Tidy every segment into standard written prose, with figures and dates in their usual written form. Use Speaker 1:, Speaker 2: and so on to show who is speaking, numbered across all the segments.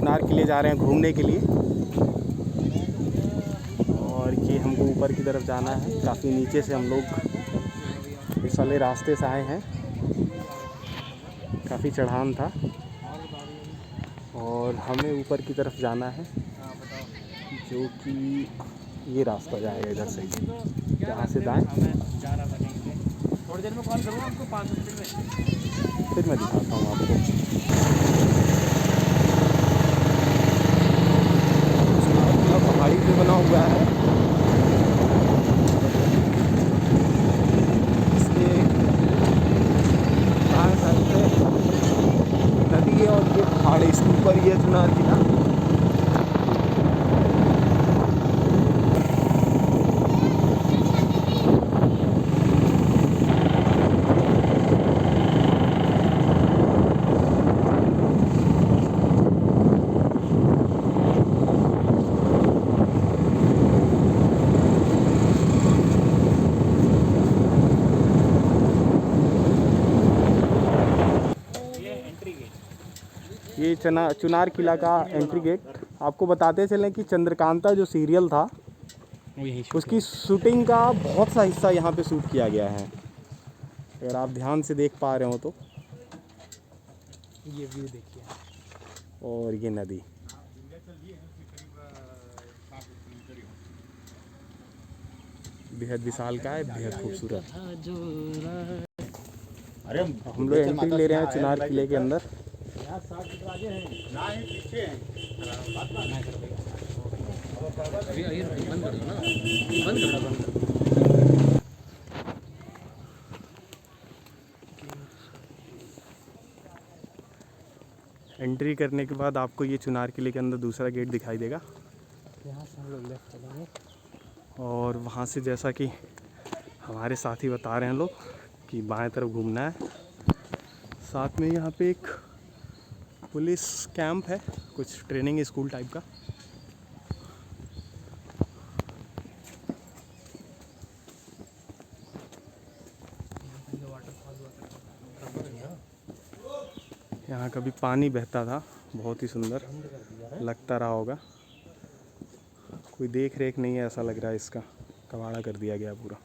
Speaker 1: चुनार किले जा रहे हैं घूमने के लिए। और ये हमको ऊपर की तरफ जाना है, काफ़ी नीचे से हम लोग इस वाले रास्ते से आए हैं, काफ़ी चढ़ान था और हमें ऊपर की तरफ जाना है, जो कि ये रास्ता जाएगा इधर से, यहाँ से दाएं।
Speaker 2: थोड़ी देर में कॉल करूँगा आपको 5 मिनट में,
Speaker 1: फिर मैं दिखाता हूँ आपको। पहाड़ी पे बना हुआ है, इसके दाएं साइड पे नदी है और ये पहाड़, इसके ऊपर ये चुनार किला। ये चुनार किला का एंट्री गेट। आपको बताते चलें कि चंद्रकांता जो सीरियल था उसकी शूटिंग का बहुत सा हिस्सा यहाँ पे शूट किया गया है, अगर आप ध्यान से देख पा रहे हो तो।
Speaker 2: ये व्यू देखिए,
Speaker 1: और ये नदी बेहद विशालकाय, बेहद खूबसूरत।
Speaker 3: अरे
Speaker 1: हम लोग एंट्री ले रहे हैं चुनार किले के अंदर। एंट्री करने के बाद आपको ये चुनार किले के अंदर दूसरा गेट दिखाई देगा।
Speaker 2: यहाँ से हम लोग लेफ्ट चलेंगे
Speaker 1: और वहाँ से जैसा कि हमारे साथी बता रहे हैं लोग कि बाएं तरफ घूमना है। साथ में यहाँ पे एक पुलिस कैंप है, कुछ ट्रेनिंग स्कूल टाइप का। यहाँ कभी पानी बहता था, बहुत ही सुंदर लगता रहा होगा। कोई देख रेख नहीं है ऐसा लग रहा है, इसका कबाड़ा कर दिया गया पूरा।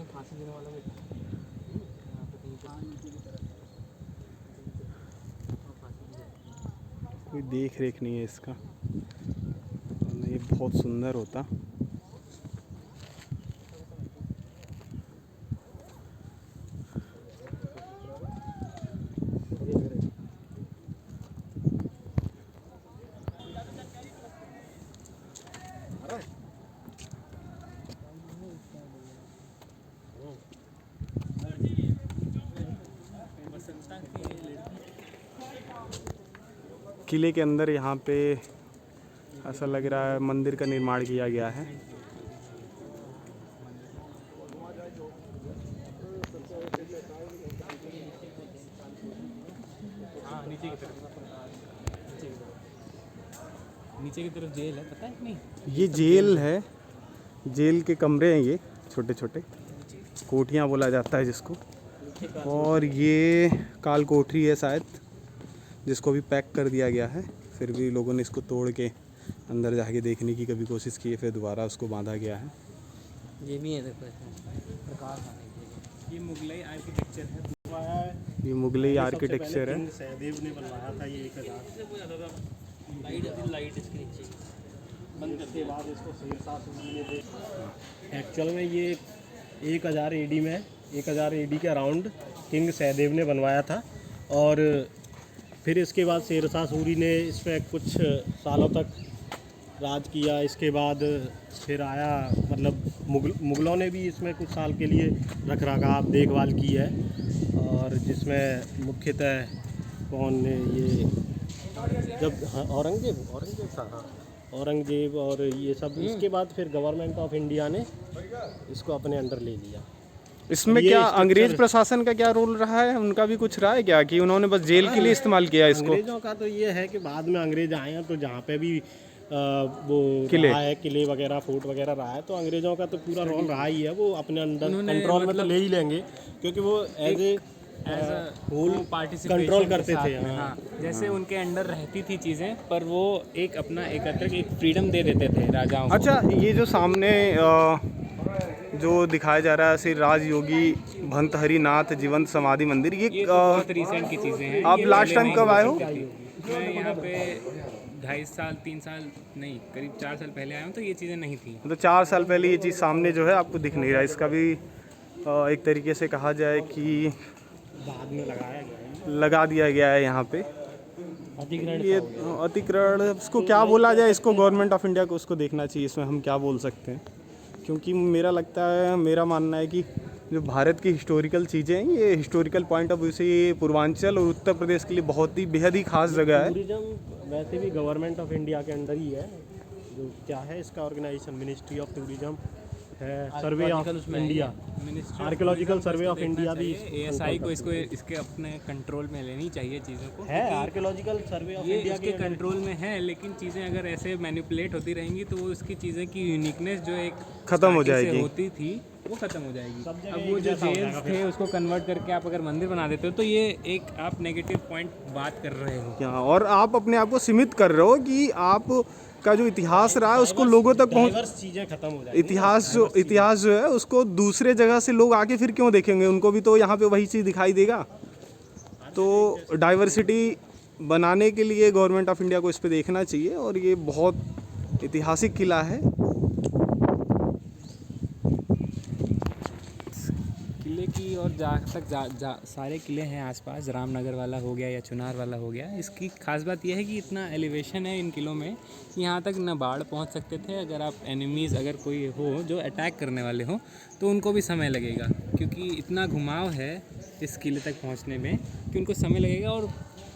Speaker 2: फांसी देने वाला
Speaker 1: कोई देख रेख नहीं है इसका, ये बहुत सुंदर होता। किले के अंदर यहाँ पे ऐसा लग रहा है मंदिर का निर्माण किया गया है।
Speaker 2: हाँ, नीचे की तरफ जेल है, पता है कि नहीं?
Speaker 1: ये जेल है, जेल के कमरे हैं ये, छोटे छोटे कोठियाँ बोला जाता है जिसको। और ये काल कोठरी है शायद, जिसको भी पैक कर दिया गया है। फिर भी लोगों ने इसको तोड़ के अंदर जाके देखने की कभी कोशिश की है, फिर दोबारा उसको बांधा गया है।
Speaker 2: ये भी है, देखो ये मुगलई आर्किटेक्चर है।
Speaker 1: ये मुगलई आर्किटेक्चर है।
Speaker 3: सहदेव ने बनवाया था ये 1000
Speaker 2: लाइट इसके नीचे
Speaker 3: बंद करके बाद इसको शेरशाह सूरी ने एक्चुअल में ये 1000 AD में 1000 AD के अराउंड किंग सहदेव ने बनवाया था। और फिर इसके बाद शेरशाह सूरी ने इस पर कुछ सालों तक राज किया। इसके बाद फिर आया, मतलब मुगलों ने भी इसमें कुछ साल के लिए रख रखाव देखभाल की है। और जिसमें मुख्यतः कौन ने ये जब औरंगजेब था, हाँ औरंगजेब, और ये सब इसके बाद फिर गवर्नमेंट ऑफ इंडिया ने इसको अपने अंडर ले लिया।
Speaker 1: इसमें
Speaker 3: ये
Speaker 1: क्या
Speaker 3: structure-
Speaker 1: अंग्रेज प्रशासन का क्या रोल रहा है? उनका भी कुछ रहा है क्या, कि उन्होंने बस जेल के लिए इस्तेमाल किया इसको?
Speaker 3: अंग्रेजों का तो ये है कि बाद में अंग्रेज आए हैं तो जहाँ पे भी वो
Speaker 1: किले।
Speaker 3: रहा है, किले वगैरह, फोर्ट वगैरह रहा है, तो अंग्रेजों का तो पूरा रोल रहा ही है। वो अपने अंडर कंट्रोल में तो ले ही लेंगे, क्योंकि वो as a whole
Speaker 2: participation
Speaker 3: control करते थे।
Speaker 2: हाँ, जैसे उनके अंडर रहती थी चीज़ें, पर वो एक अपना एकत्र एक फ्रीडम दे देते थे राजाओं को।
Speaker 1: अच्छा, ये जो सामने जो दिखाया जा रहा है श्री राजयोगी भंतहरी नाथ जीवंत समाधि मंदिर,
Speaker 2: ये
Speaker 1: ये
Speaker 2: तो बहुत रिसेंट की चीज़ें हैं।
Speaker 1: आप
Speaker 2: ये
Speaker 1: लास्ट
Speaker 2: पहले
Speaker 1: टाइम
Speaker 2: नहीं
Speaker 1: कब आए
Speaker 2: हुआ
Speaker 1: हो?
Speaker 2: करती। मैं यहाँ पे 2.5 साल 3 साल नहीं, करीब 4 साल पहले आया हूँ, तो ये चीज़ें नहीं थी।
Speaker 1: मतलब 4 साल पहले ये चीज़ सामने जो है आपको दिख नहीं रहा। इसका भी एक तरीके से कहा जाए कि
Speaker 3: बाद में लगाया गया है।
Speaker 1: लगा दिया गया है यहाँ पे।
Speaker 3: अधिग्रहण
Speaker 1: ये अतिक्रमण, इसको क्या बोला जाए? इसको गवर्नमेंट ऑफ इंडिया को उसको देखना चाहिए, इसमें हम क्या बोल सकते हैं? क्योंकि मेरा लगता है, मेरा मानना है कि जो भारत की हिस्टोरिकल चीज़ें हैं, ये हिस्टोरिकल पॉइंट ऑफ व्यू से ये पूर्वांचल और उत्तर प्रदेश के लिए बहुत ही बेहद ही खास जगह है।
Speaker 3: टूरिज्म वैसे भी गवर्नमेंट ऑफ इंडिया के अंडर ही है। जो क्या है इसका ऑर्गेनाइजेशन, मिनिस्ट्री ऑफ टूरिज्म है, survey of India, archaeological survey of India भी
Speaker 2: ASI को इसके अपने कंट्रोल में लेनी चाहिए चीज़ों को।
Speaker 3: है। आर्कियोलॉजिकल सर्वे ऑफ
Speaker 2: ये
Speaker 3: इंडिया
Speaker 2: इसके कंट्रोल में है, लेकिन चीज़ें अगर ऐसे मैनिपुलेट होती रहेंगी तो वो उसकी चीज़ें की यूनिकनेस जो एक
Speaker 1: खत्म हो
Speaker 2: starting से
Speaker 1: जाएगी।
Speaker 2: होती थी वो खत्म हो जाएगी।
Speaker 3: सब जगह
Speaker 2: अब वो
Speaker 3: एक
Speaker 2: जो
Speaker 3: जैसा हो
Speaker 2: जेल्स
Speaker 3: जाएगा
Speaker 2: थे उसको कन्वर्ट करके आप अगर मंदिर बना देते हो, तो ये एक आप नेगेटिव पॉइंट बात कर रहे हो।
Speaker 1: क्या, और आप अपने आप को सीमित कर रहे हो कि आप का जो इतिहास रहा है उसको लोगों तक पहुँच,
Speaker 3: डाइवर्स चीज़ें खत्म हो जाएगी।
Speaker 1: इतिहास जो है उसको दूसरे जगह से लोग आके फिर क्यों देखेंगे? उनको भी तो यहाँ पे वही चीज़ दिखाई देगा। तो डाइवर्सिटी बनाने के लिए गवर्नमेंट ऑफ इंडिया को इस पे देखना चाहिए। और ये बहुत ऐतिहासिक किला है।
Speaker 2: किले की और जहाँ तक सारे किले हैं आसपास, रामनगर वाला हो गया या चुनार वाला हो गया, इसकी खास बात यह है कि इतना एलिवेशन है इन किलों में कि यहाँ तक न बाढ़ पहुँच सकते थे। अगर आप एनिमीज़ अगर कोई हो जो अटैक करने वाले हो तो उनको भी समय लगेगा, क्योंकि इतना घुमाव है इस किले तक पहुँचने में कि उनको समय लगेगा और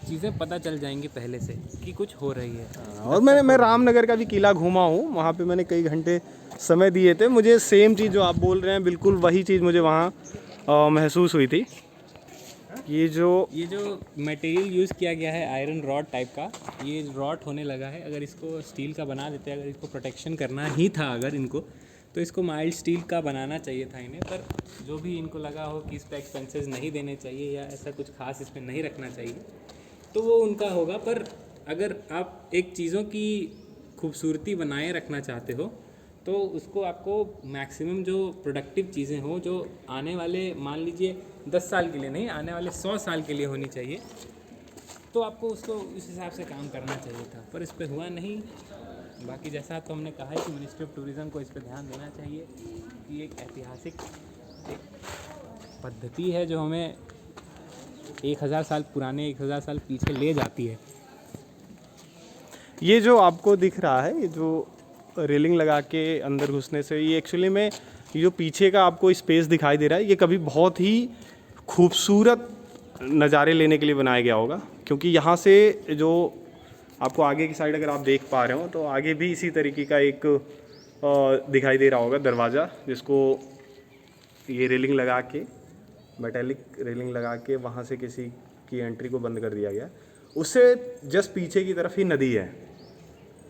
Speaker 2: चीज़ें पता चल जाएंगी पहले से कि कुछ हो रही है।
Speaker 1: और मैं रामनगर का भी किला घूमा हूँ, वहाँ पे मैंने कई घंटे समय दिए थे। मुझे सेम चीज़ जो आप बोल रहे हैं, बिल्कुल वही चीज़ मुझे वहाँ महसूस हुई थी। ये जो
Speaker 2: मटेरियल यूज़ किया गया है आयरन रॉड टाइप का, ये रॉड होने लगा है। अगर इसको स्टील का बना देते, अगर इसको प्रोटेक्शन करना ही था अगर इनको, तो इसको माइल्ड स्टील का बनाना चाहिए था इन्हें। पर जो भी इनको लगा हो कि इस पर एक्सपेंसेस नहीं देने चाहिए या ऐसा कुछ खास इस पर नहीं रखना चाहिए, तो वो उनका होगा। पर अगर आप एक चीज़ों की खूबसूरती बनाए रखना चाहते हो तो उसको आपको मैक्सिमम जो प्रोडक्टिव चीज़ें हो, जो आने वाले मान लीजिए 10 साल के लिए नहीं, आने वाले 100 साल के लिए होनी चाहिए, तो आपको उसको उस हिसाब से काम करना चाहिए था। पर इस पर हुआ नहीं। बाकी जैसा तो हमने कहा है कि मिनिस्ट्री ऑफ टूरिज़्म को इस पर ध्यान देना चाहिए कि एक ऐतिहासिक एक पद्धति है जो हमें 1000 साल पुराने 1000 साल पीछे ले जाती है।
Speaker 1: ये जो आपको दिख रहा है, ये जो रेलिंग लगा के अंदर घुसने से, ये एक्चुअली में ये जो पीछे का आपको स्पेस दिखाई दे रहा है, ये कभी बहुत ही खूबसूरत नज़ारे लेने के लिए बनाया गया होगा। क्योंकि यहाँ से जो आपको आगे की साइड अगर आप देख पा रहे हो, तो आगे भी इसी तरीके का एक दिखाई दे रहा होगा दरवाज़ा, जिसको ये रेलिंग लगा के, मेटेलिक रेलिंग लगा के वहाँ से किसी की एंट्री को बंद कर दिया गया। उससे जस्ट पीछे की तरफ ही नदी है।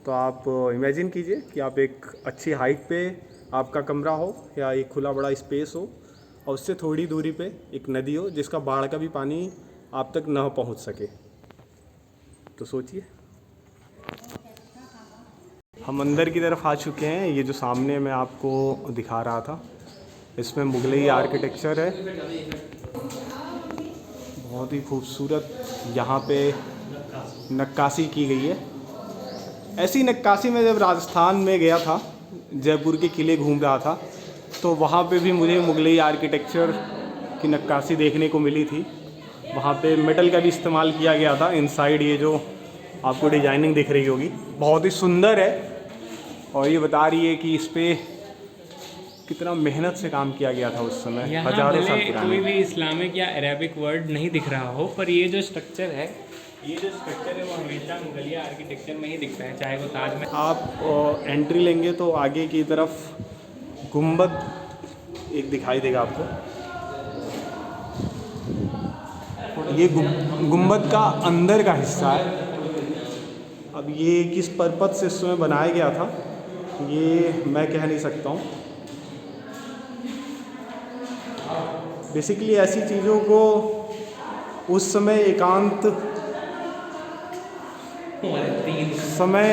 Speaker 1: तो आप इमेजिन कीजिए कि आप एक अच्छी हाइट पे आपका कमरा हो या एक खुला बड़ा स्पेस हो, और उससे थोड़ी दूरी पे एक नदी हो जिसका बाढ़ का भी पानी आप तक न पहुंच सके। तो सोचिए। हम अंदर की तरफ आ चुके हैं। ये जो सामने मैं आपको दिखा रहा था, इसमें मुगलई आर्किटेक्चर है, बहुत ही खूबसूरत। यहाँ पे नक्काशी की गई है। ऐसी नक्काशी में जब राजस्थान में गया था, जयपुर के किले घूम रहा था, तो वहाँ पे भी मुझे मुगलई आर्किटेक्चर की नक्काशी देखने को मिली थी। वहाँ पे मेटल का भी इस्तेमाल किया गया था। इनसाइड ये जो आपको डिजाइनिंग दिख रही होगी बहुत ही सुंदर है, और ये बता रही है कि इस पर कितना मेहनत से काम किया गया था उस समय,
Speaker 2: यहाँ
Speaker 1: हजारों साल
Speaker 2: भले कोई
Speaker 1: पुराने।
Speaker 2: भी इस्लामिक या अरेबिक वर्ड नहीं दिख रहा हो, पर ये जो स्ट्रक्चर है वो हमेशा मुगलिया आर्किटेक्चर में ही दिखता है, चाहे वो ताजमहल।
Speaker 1: आप एंट्री लेंगे तो आगे की तरफ गुंबद एक दिखाई देगा आपको। ये गुंबद का अंदर का हिस्सा है। अब ये किस पर्पज से इस समय बनाया गया था ये मैं कह नहीं सकता हूँ। बेसिकली ऐसी चीज़ों को उस समय एकांत समय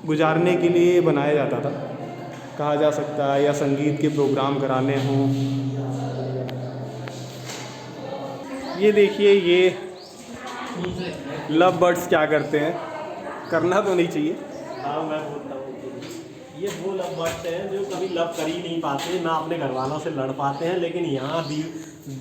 Speaker 1: गुजारने के लिए बनाया जाता था, कहा जा सकता है, या संगीत के प्रोग्राम कराने हों। ये देखिए, ये लव बर्ड्स क्या करते हैं, करना तो नहीं चाहिए।
Speaker 3: हाँ, मैं बोलता हूँ ये वो लव बर्ड्स हैं जो कभी लव कर ही नहीं पाते, ना अपने घर वालों से लड़ पाते हैं, लेकिन यहाँ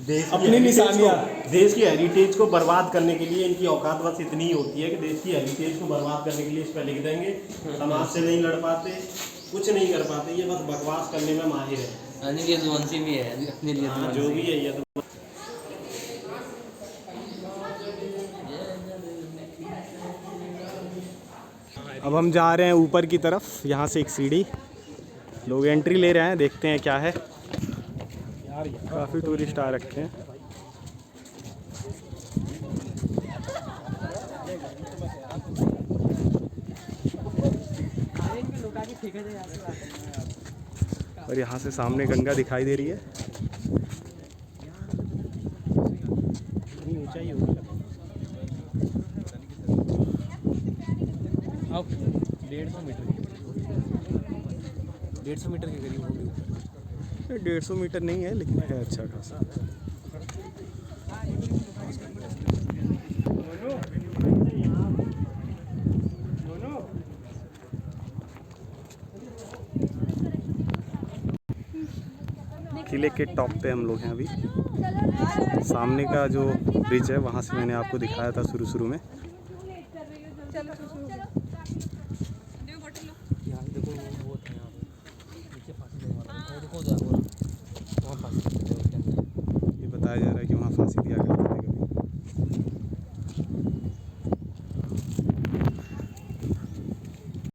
Speaker 3: देश
Speaker 1: अपनी निशानियाँ,
Speaker 3: देश की हेरिटेज को बर्बाद करने के लिए इनकी औकात बस इतनी ही होती है कि देश की हेरिटेज को बर्बाद करने के लिए इस पर लिख देंगे। समाज से नहीं लड़ पाते, कुछ नहीं कर पाते, ये बस बकवास करने में माहिर है।
Speaker 4: ये ज़ुबानसी भी है अपने लिए।
Speaker 3: हाँ, जो भी है ये तो।
Speaker 1: अब हम जा रहे हैं ऊपर की तरफ, यहाँ से एक सीढ़ी, लोग एंट्री ले रहे हैं, देखते हैं क्या है। काफ़ी टूरिस्ट आ रखे हैं। और यहाँ से सामने गंगा दिखाई दे रही है।
Speaker 3: ऊंचाई होगी
Speaker 2: 150 मीटर, 150 मीटर के करीब होगी ऊपर।
Speaker 1: 150 मीटर नहीं है, लेकिन है अच्छा खासा। किले के टॉप पे हम लोग हैं अभी। सामने का जो ब्रिज है वहाँ से मैंने आपको दिखाया था शुरू में। ये बताया जा रहा है कि वहाँ फांसी दिया गया।